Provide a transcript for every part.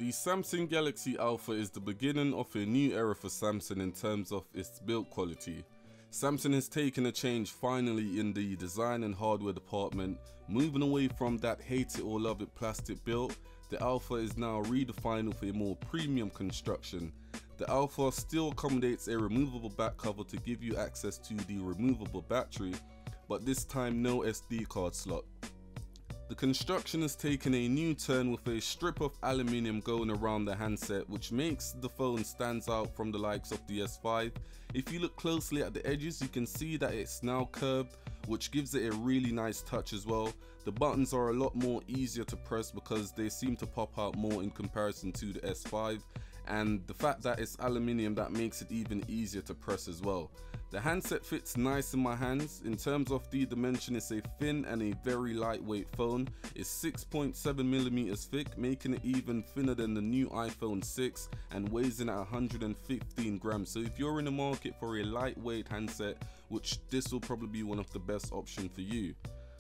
The Samsung Galaxy Alpha is the beginning of a new era for Samsung in terms of its build quality. Samsung has taken a change finally in the design and hardware department, moving away from that hate it or love it plastic build. The Alpha is now redefined with a more premium construction. The Alpha still accommodates a removable back cover to give you access to the removable battery, but this time no SD card slot. The construction has taken a new turn with a strip of aluminium going around the handset, which makes the phone stands out from the likes of the S5. If you look closely at the edges, you can see that it's now curved, which gives it a really nice touch as well. The buttons are a lot more easier to press because they seem to pop out more in comparison to the S5, and the fact that it's aluminium, that makes it even easier to press as well. The handset fits nice in my hands. In terms of the dimension, it's a thin and a very lightweight phone. It's 6.7mm thick, making it even thinner than the new iPhone 6 and weighs in at 115 grams. So if you're in the market for a lightweight handset, which this will probably be one of the best options for you.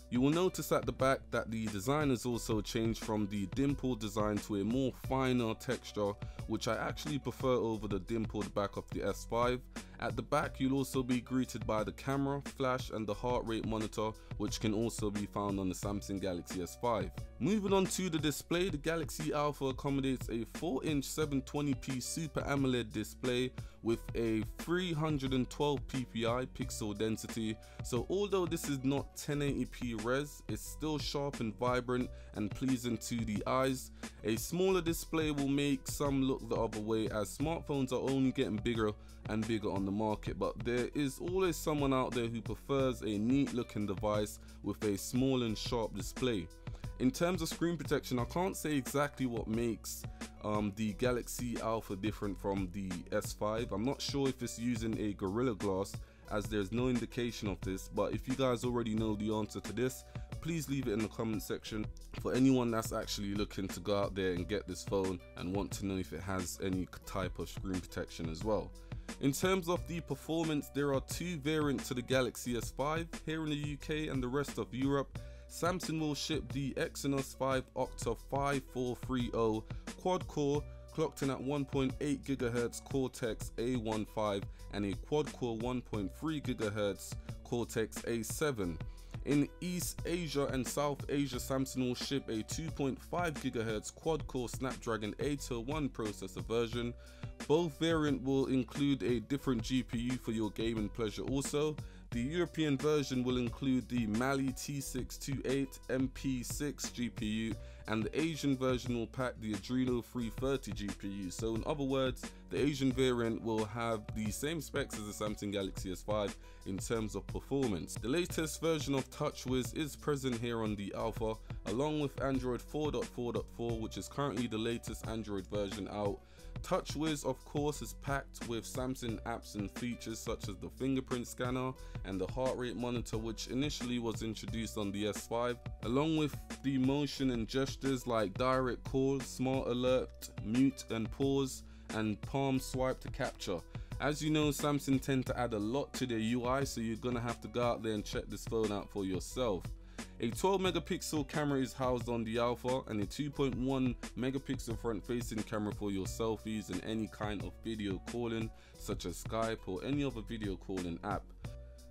You will notice at the back that the design has also changed from the dimpled design to a more finer texture, which I actually prefer over the dimpled back of the S5. At the back, you'll also be greeted by the camera, flash and the heart rate monitor, which can also be found on the Samsung Galaxy S5. Moving on to the display, the Galaxy Alpha accommodates a 4-inch 720p Super AMOLED display with a 312 ppi pixel density. So although this is not 1080p res, it's still sharp and vibrant and pleasing to the eyes. A smaller display will make some look the other way, as smartphones are only getting bigger and bigger on the market, but there is always someone out there who prefers a neat looking device with a small and sharp display. In terms of screen protection, I can't say exactly what makes the Galaxy Alpha different from the S5. I'm not sure if it's using a Gorilla Glass, as there's no indication of this, but if you guys already know the answer to this, please leave it in the comment section for anyone that's actually looking to go out there and get this phone and want to know if it has any type of screen protection as well. In terms of the performance, there are two variants to the Galaxy S5. Here in the UK and the rest of Europe, Samsung will ship the Exynos 5 Octa 5430 quad core, clocked in at 1.8 GHz Cortex A15 and a quad core 1.3 GHz Cortex A7. In East Asia and South Asia, Samsung will ship a 2.5 GHz quad-core Snapdragon 801 processor version. Both variants will include a different GPU for your gaming pleasure also. The European version will include the Mali T628 MP6 GPU, and the Asian version will pack the Adreno 330 GPU. So in other words, the Asian variant will have the same specs as the Samsung Galaxy S5 in terms of performance. The latest version of TouchWiz is present here on the Alpha, along with Android 4.4.4, which is currently the latest Android version out. TouchWiz of course is packed with Samsung apps and features such as the fingerprint scanner and the heart rate monitor, which initially was introduced on the S5, along with the motion and gestures like direct call, smart alert, mute and pause, and palm swipe to capture. As you know, Samsung tend to add a lot to their UI, so you're gonna have to go out there and check this phone out for yourself. A 12 megapixel camera is housed on the Alpha, and a 2.1 megapixel front facing camera for your selfies and any kind of video calling such as Skype or any other video calling app.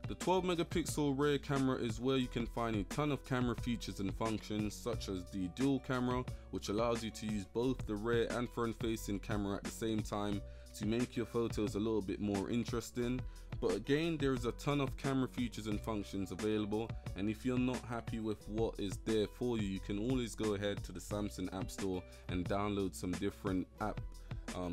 The 12 megapixel rear camera is where you can find a ton of camera features and functions such as the dual camera, which allows you to use both the rear and front facing camera at the same time to make your photos a little bit more interesting. But again, there is a ton of camera features and functions available, and if you're not happy with what is there for you, you can always go ahead to the Samsung App Store and download some different app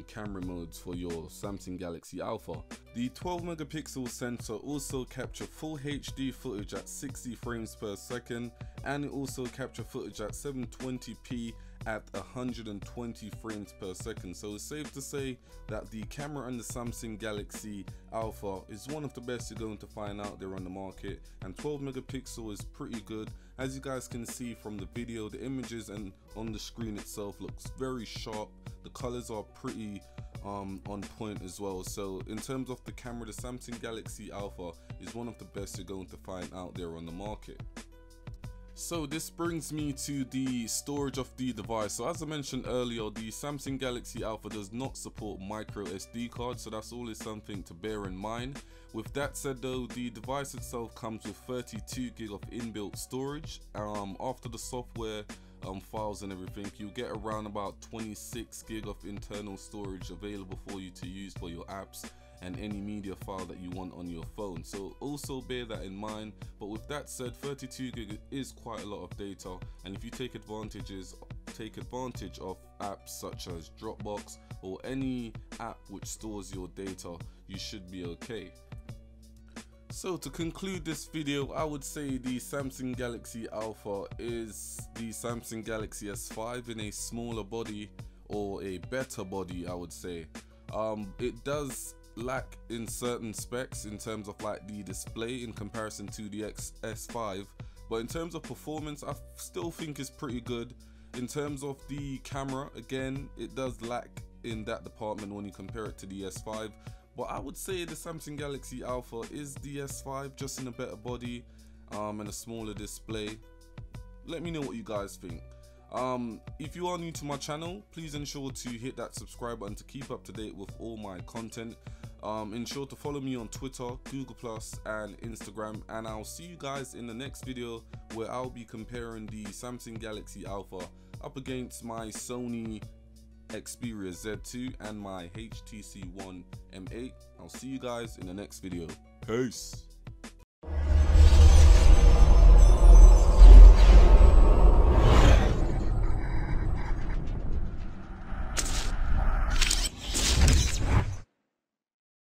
camera modes for your Samsung Galaxy Alpha. The 12 megapixel sensor also captures full HD footage at 60 frames per second, and it also captures footage at 720p at 120 frames per second. So it's safe to say that the camera on the Samsung Galaxy Alpha is one of the best you're going to find out there on the market, and 12 megapixel is pretty good. As you guys can see from the video, the images and on the screen itself looks very sharp. The colors are pretty on point as well. So in terms of the camera, the Samsung Galaxy Alpha is one of the best you're going to find out there on the market. So this brings me to the storage of the device. So as I mentioned earlier, the Samsung Galaxy Alpha does not support micro SD cards, so that's always something to bear in mind. With that said though, the device itself comes with 32 gig of inbuilt storage. After the software files and everything, you'll get around about 26 gig of internal storage available for you to use for your apps and any media file that you want on your phone. So also bear that in mind. But with that said, 32 gig is quite a lot of data, and if you take advantage of apps such as Dropbox or any app which stores your data, you should be okay. So to conclude this video, I would say the Samsung Galaxy Alpha is the Samsung Galaxy S5 in a smaller body, or a better body I would say. It does lack in certain specs in terms of like the display in comparison to the S5, but in terms of performance I still think it's pretty good. In terms of the camera, again, it does lack in that department when you compare it to the S5, but I would say the Samsung Galaxy Alpha is the S5, just in a better body and a smaller display. Let me know what you guys think. If you are new to my channel, please ensure to hit that subscribe button to keep up to date with all my content. Ensure to follow me on Twitter, Google+, and Instagram, and I'll see you guys in the next video where I'll be comparing the Samsung Galaxy Alpha up against my Sony Xperia Z2 and my HTC One M8. I'll see you guys in the next video. Peace.